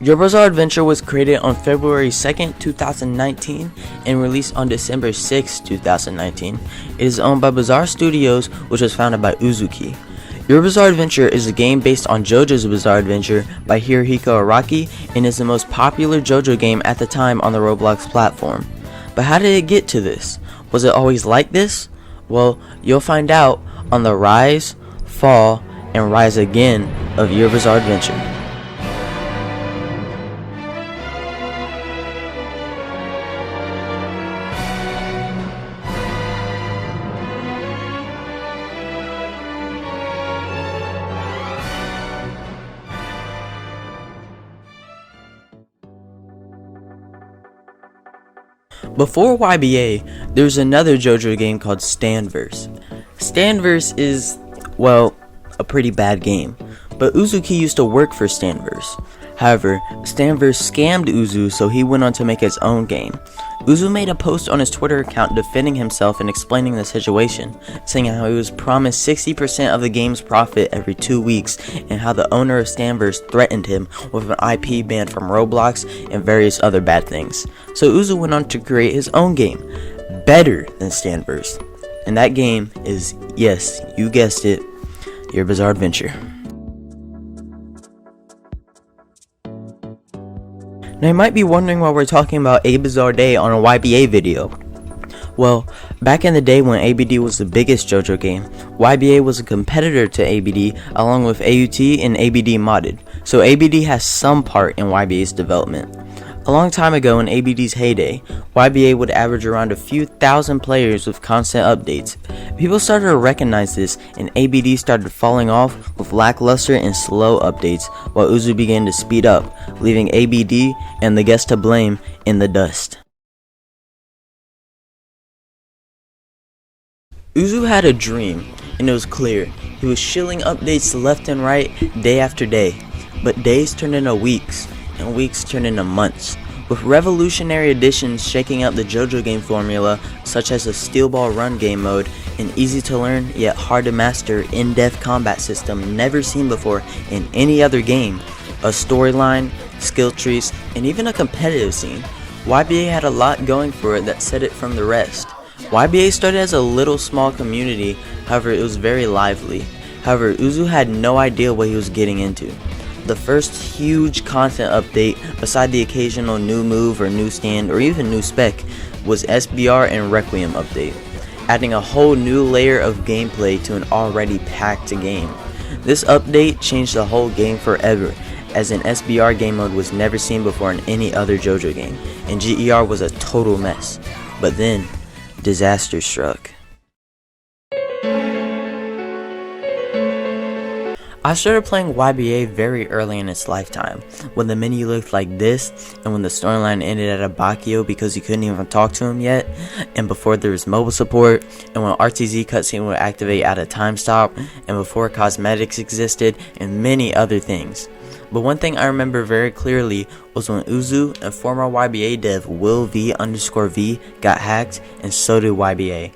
Your Bizarre Adventure was created on February 2nd, 2019 and released on December 6th, 2019. It is owned by UzukeeStudios, which was founded by Uzuki. Your Bizarre Adventure is a game based on JoJo's Bizarre Adventure by Hirohiko Araki and is the most popular JoJo game at the time on the Roblox platform. But how did it get to this? Was it always like this? Well, you'll find out on the Rise, Fall, and Rise Again of Your Bizarre Adventure. Before YBA, there's another JoJo game called Stanverse. Stanverse is, well, a pretty bad game, but Uzuki used to work for Stanverse. However, Stanverse scammed Uzu, so he went on to make his own game. Uzu made a post on his Twitter account defending himself and explaining the situation, saying how he was promised 60% of the game's profit every 2 weeks and how the owner of Stanverse threatened him with an IP ban from Roblox and various other bad things. So Uzu went on to create his own game, better than Stanverse. And that game is, yes, you guessed it, Your Bizarre Adventure. Now you might be wondering why we're talking about A Bizarre Day on a YBA video. Well, back in the day when ABD was the biggest JoJo game, YBA was a competitor to ABD along with AUT and ABD modded, so ABD has some part in YBA's development. A long time ago in ABD's heyday, YBA would average around a few thousand players with constant updates. People started to recognize this and ABD started falling off with lackluster and slow updates while Uzu began to speed up, leaving ABD and the guest to blame in the dust. Uzu had a dream, and it was clear. He was shilling updates left and right, day after day. But days turned into weeks, and weeks turned into months. With revolutionary additions shaking up the JoJo game formula, such as a steel ball run game mode, an easy to learn yet hard to master in-depth combat system never seen before in any other game, a storyline, skill trees, and even a competitive scene, YBA had a lot going for it that set it from the rest. YBA started as a little small community, however it was very lively. However, Uzu had no idea what he was getting into. The first huge content update, beside the occasional new move or new stand or even new spec, was SBR and Requiem update, adding a whole new layer of gameplay to an already packed game. This update changed the whole game forever, as an SBR game mode was never seen before in any other JoJo game, and GER was a total mess. But then, disaster struck. I started playing YBA very early in its lifetime, when the menu looked like this, and when the storyline ended at a Bakio because you couldn't even talk to him yet, and before there was mobile support, and when RTZ cutscene would activate at a time stop, and before cosmetics existed, and many other things. But one thing I remember very clearly was when Uzu and former YBA dev WillV_V got hacked, and so did YBA.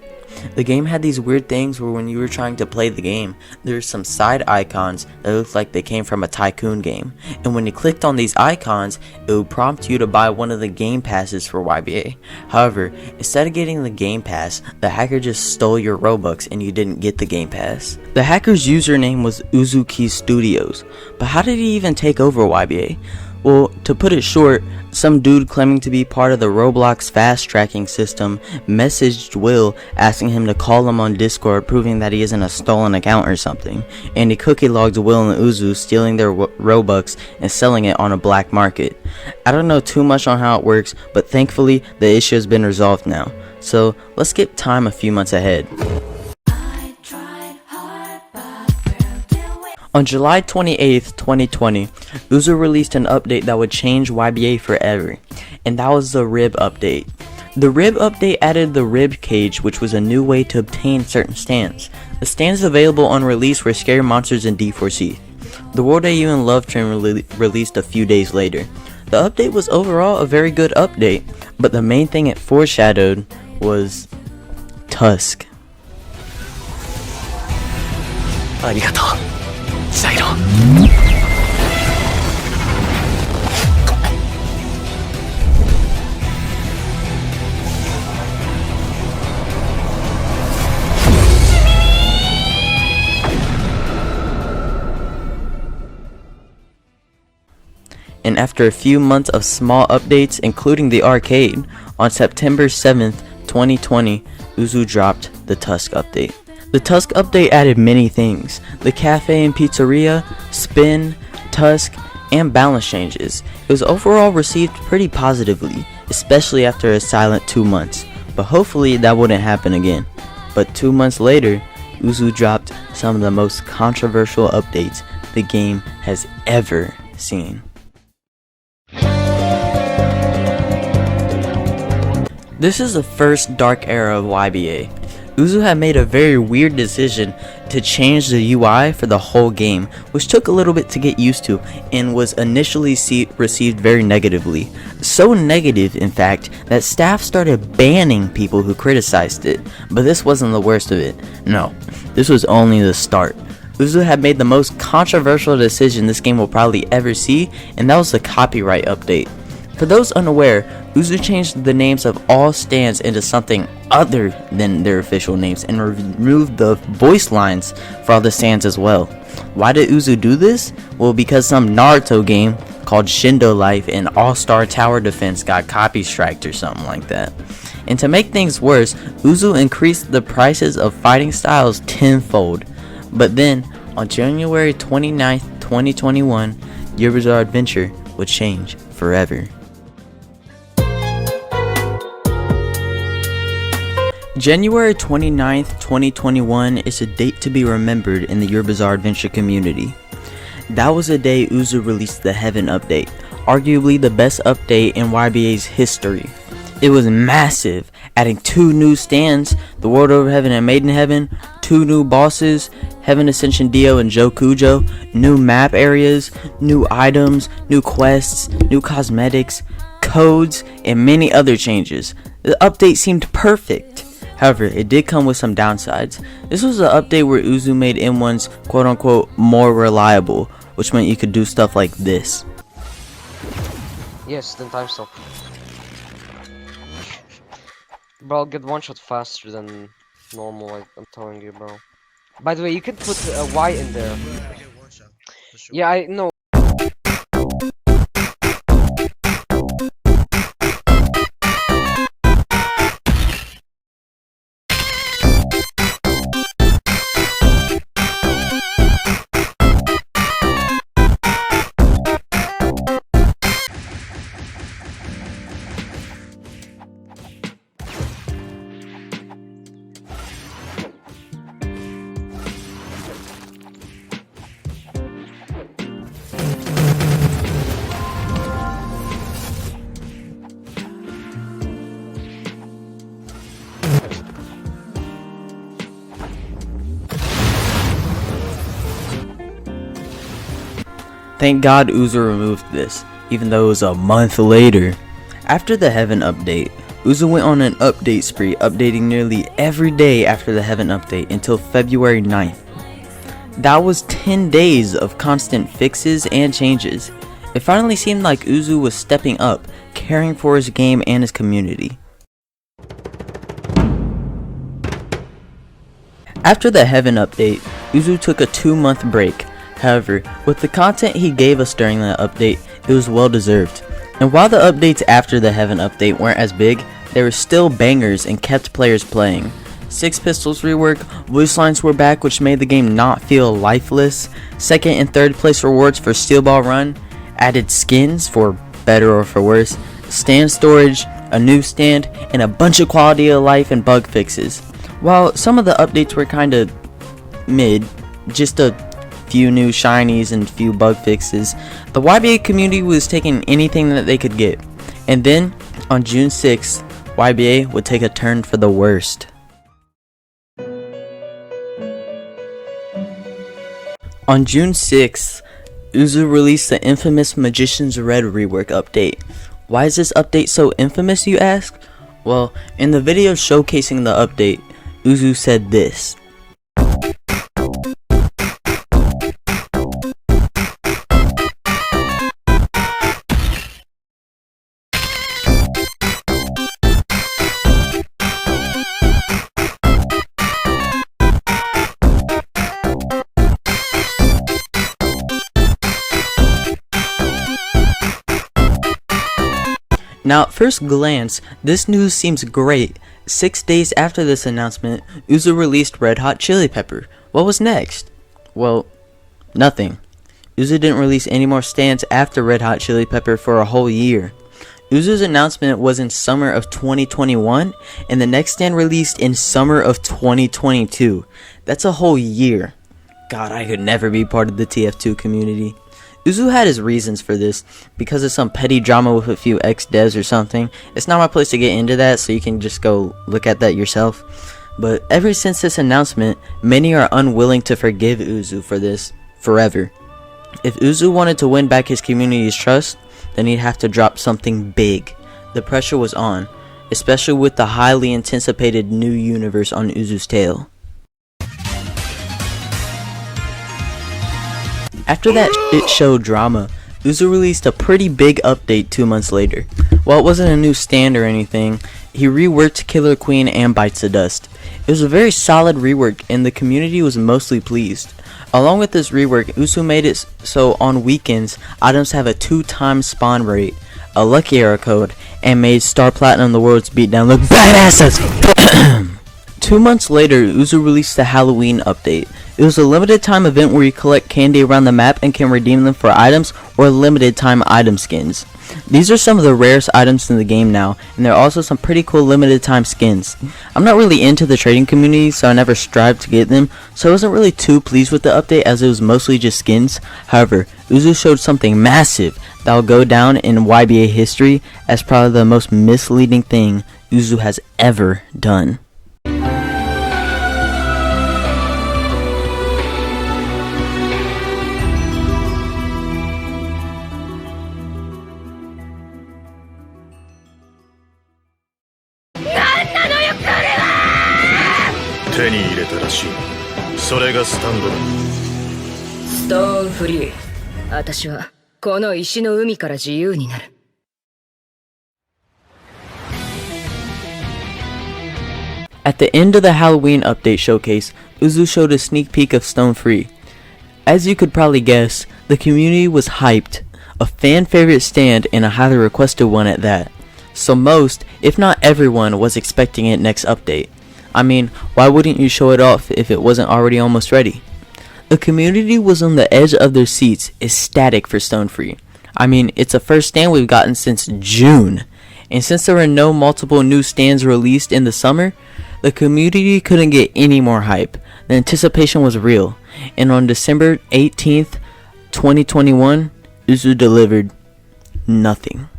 The game had these weird things where when you were trying to play the game, there were some side icons that looked like they came from a tycoon game, and when you clicked on these icons, it would prompt you to buy one of the game passes for YBA. However, instead of getting the game pass, the hacker just stole your Robux and you didn't get the game pass. The hacker's username was UzukeeStudios, but how did he even take over YBA? Well, to put it short, some dude claiming to be part of the Roblox fast tracking system messaged Will asking him to call him on Discord, proving that he isn't a stolen account or something, and he cookie logged Will and Uzu, stealing their Robux and selling it on a black market. I don't know too much on how it works, but thankfully the issue has been resolved now. So let's skip time a few months ahead. On July 28th, 2020, Uzu released an update that would change YBA forever, and that was the rib update. The rib update added the rib cage, which was a new way to obtain certain stands. The stands available on release were Scary Monsters and D4C. The World AU and Love Train released a few days later. The update was overall a very good update, but the main thing it foreshadowed was Tusk. Arigato. and after a few months of small updates, including the arcade, on September 7th, 2020, Uzu dropped the Tusk update. The Tusk update added many things: the cafe and pizzeria, spin, Tusk, and balance changes. It was overall received pretty positively, especially after a silent 2 months, but hopefully that wouldn't happen again. But 2 months later, Uzu dropped some of the most controversial updates the game has ever seen. This is the first dark era of YBA. Uzu had made a very weird decision to change the UI for the whole game, which took a little bit to get used to and was initially received very negatively. So negative, in fact, that staff started banning people who criticized it. But this wasn't the worst of it. No, this was only the start. Uzu had made the most controversial decision this game will probably ever see, and that was the copyright update. For those unaware, Uzu changed the names of all stands into something other than their official names and removed the voice lines for all the stands as well. Why did Uzu do this? Well, because some Naruto game called Shindo Life and All-Star Tower Defense got copy striked or something like that. And to make things worse, Uzu increased the prices of fighting styles tenfold. But then, on January 29th, 2021, Your Bizarre Adventure would change forever. January 29th, 2021 is a date to be remembered in the Your Bizarre Adventure community. That was the day Uzu released the Heaven update, arguably the best update in YBA's history. It was massive, adding 2 new stands, the World Over Heaven and Maiden Heaven, 2 new bosses, Heaven Ascension Dio and Jokujo, new map areas, new items, new quests, new cosmetics, codes, and many other changes. The update seemed perfect. However, it did come with some downsides. This was an update where Uzu made M1s quote-unquote more reliable, which meant you could do stuff like this. Yes, then time stop. Bro, I'll get one shot faster than normal, I'm telling you, bro. By the way, you can put a Y in there. Yeah, I know. Thank God Uzu removed this, even though it was a month later. After the Heaven update, Uzu went on an update spree, updating nearly every day after the Heaven update until February 9th. That was 10 days of constant fixes and changes. It finally seemed like Uzu was stepping up, caring for his game and his community. After the Heaven update, Uzu took a 2-month break. However, with the content he gave us during the update, it was well deserved. And while the updates after the Heaven update weren't as big, they were still bangers and kept players playing. Six Pistols rework, voice lines were back, which made the game not feel lifeless. Second and third place rewards for Steel Ball Run, added skins for better or for worse, stand storage, a new stand, and a bunch of quality of life and bug fixes. While some of the updates were kinda mid, just a few new shinies and few bug fixes, the YBA community was taking anything that they could get. And then, on June 6th, YBA would take a turn for the worst. On June 6th, Uzu released the infamous Magician's Red rework update. Why is this update so infamous, you ask? Well, in the video showcasing the update, Uzu said this. Now at first glance, this news seems great. 6 days after this announcement, Uzu released Red Hot Chili Pepper. What was next? Well, nothing. Uzu didn't release any more stands after Red Hot Chili Pepper for a whole year. Uzu's announcement was in summer of 2021, and the next stand released in summer of 2022. That's a whole year. God, I could never be part of the TF2 community. Uzu had his reasons for this, because of some petty drama with a few ex-devs or something. It's not my place to get into that, so you can just go look at that yourself. But ever since this announcement, many are unwilling to forgive Uzu for this forever. If Uzu wanted to win back his community's trust, then he'd have to drop something big. The pressure was on, especially with the highly anticipated new universe on Uzu's tail. After that shit show drama, Uzu released a pretty big update 2 months later. While it wasn't a new stand or anything, he reworked Killer Queen and Bites of Dust. It was a very solid rework and the community was mostly pleased. Along with this rework, Uzu made it so on weekends, items have a 2x spawn rate, a lucky era code, and made Star Platinum the World's Beatdown look badass as 2 months later, Uzu released the Halloween update. It was a limited time event where you collect candy around the map and can redeem them for items or limited time item skins. These are some of the rarest items in the game now, and there are also some pretty cool limited time skins. I'm not really into the trading community, so I never strived to get them, so I wasn't really too pleased with the update as it was mostly just skins. However, Uzu showed something massive that will go down in YBA history as probably the most misleading thing Uzu has ever done. Stone free. 私はこの石の海から自由になる。At the end of the Halloween update showcase, Uzu showed a sneak peek of Stone Free. As you could probably guess, the community was hyped, a fan favorite stand and a highly requested one at that. So most, if not everyone, was expecting it next update. I mean, why wouldn't you show it off if it wasn't already almost ready? The community was on the edge of their seats, ecstatic for Stone Free. I mean, it's the first stand we've gotten since June. And since there were no multiple new stands released in the summer, the community couldn't get any more hype. The anticipation was real. And on December 18th, 2021, Uzu delivered nothing.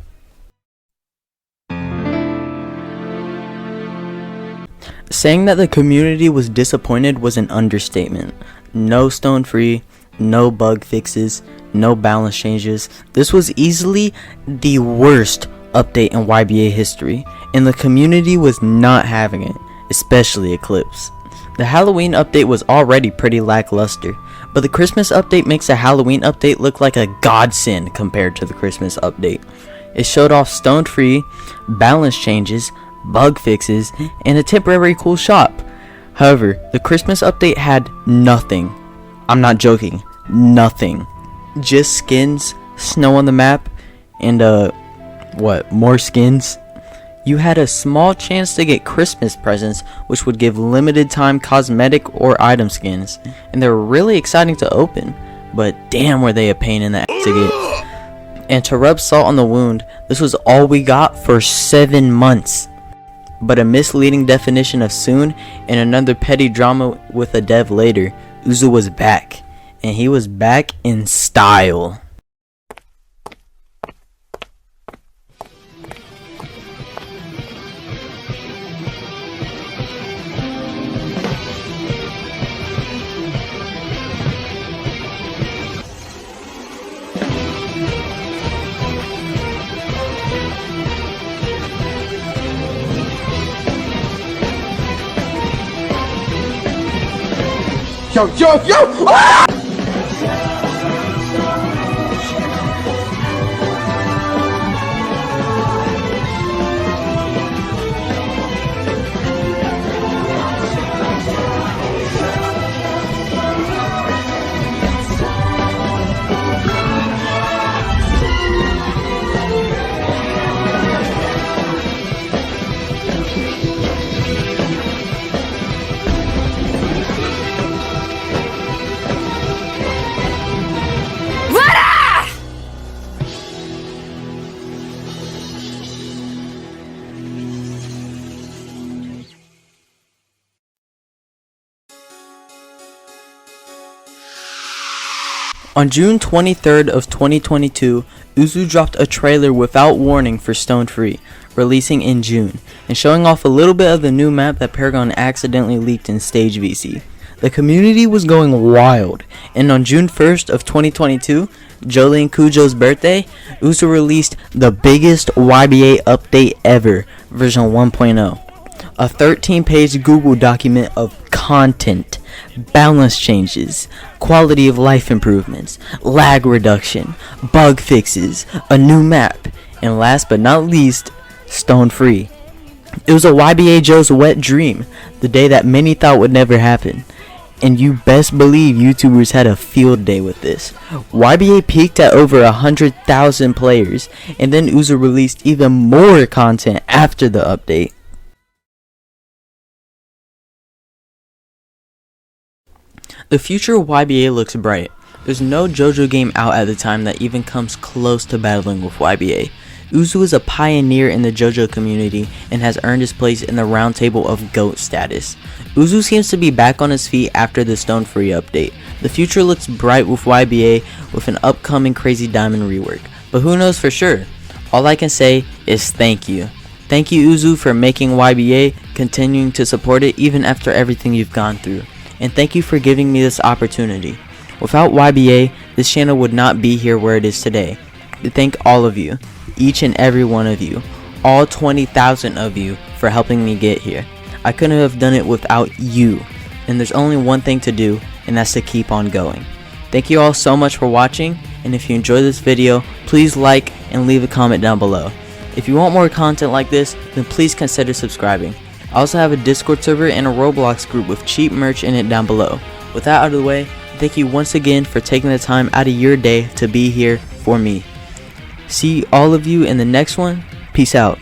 Saying that the community was disappointed was an understatement. No Stone Free, no bug fixes, no balance changes. This was easily the worst update in YBA history, and the community was not having it, especially Eclipse. The Halloween update was already pretty lackluster, but the Christmas update makes the Halloween update look like a godsend compared to the Christmas update. It showed off Stone Free, balance changes, bug fixes, and a temporary cool shop. However, the Christmas update had nothing. I'm not joking, nothing. Just skins, snow on the map, and more skins? You had a small chance to get Christmas presents, which would give limited time cosmetic or item skins, and they were really exciting to open, but damn were they a pain in the ass to get. And to rub salt on the wound, this was all we got for 7 months. But a misleading definition of soon and another petty drama with a dev later, Uzu was back. And he was back in style. Yo! Ah! On June 23rd of 2022, Uzu dropped a trailer without warning for Stone Free, releasing in June, and showing off a little bit of the new map that Paragon accidentally leaked in Stage VC. The community was going wild, and on June 1st of 2022, Jolie and Kujo's birthday, Uzu released the biggest YBA update ever, version 1.0. A 13-page Google document of content, balance changes, quality of life improvements, lag reduction, bug fixes, a new map, and last but not least, Stone Free. It was a YBA Joe's wet dream, the day that many thought would never happen. And you best believe YouTubers had a field day with this. YBA peaked at over 100,000 players, and then Uzu released even more content after the update. The future of YBA looks bright. There's no JoJo game out at the time that even comes close to battling with YBA. Uzu is a pioneer in the JoJo community and has earned his place in the round table of GOAT status. Uzu seems to be back on his feet after the Stone Free update. The future looks bright with YBA with an upcoming Crazy Diamond rework, but who knows for sure? All I can say is thank you. Thank you Uzu for making YBA, continuing to support it even after everything you've gone through. And thank you for giving me this opportunity. Without YBA, this channel would not be here where it is today. I thank all of you, each and every one of you, all 20,000 of you for helping me get here. I couldn't have done it without you, and there's only one thing to do, and that's to keep on going. Thank you all so much for watching, and if you enjoyed this video, please like and leave a comment down below. If you want more content like this, then please consider subscribing. I also have a Discord server and a Roblox group with cheap merch in it down below. With that out of the way, thank you once again for taking the time out of your day to be here for me. See all of you in the next one. Peace out.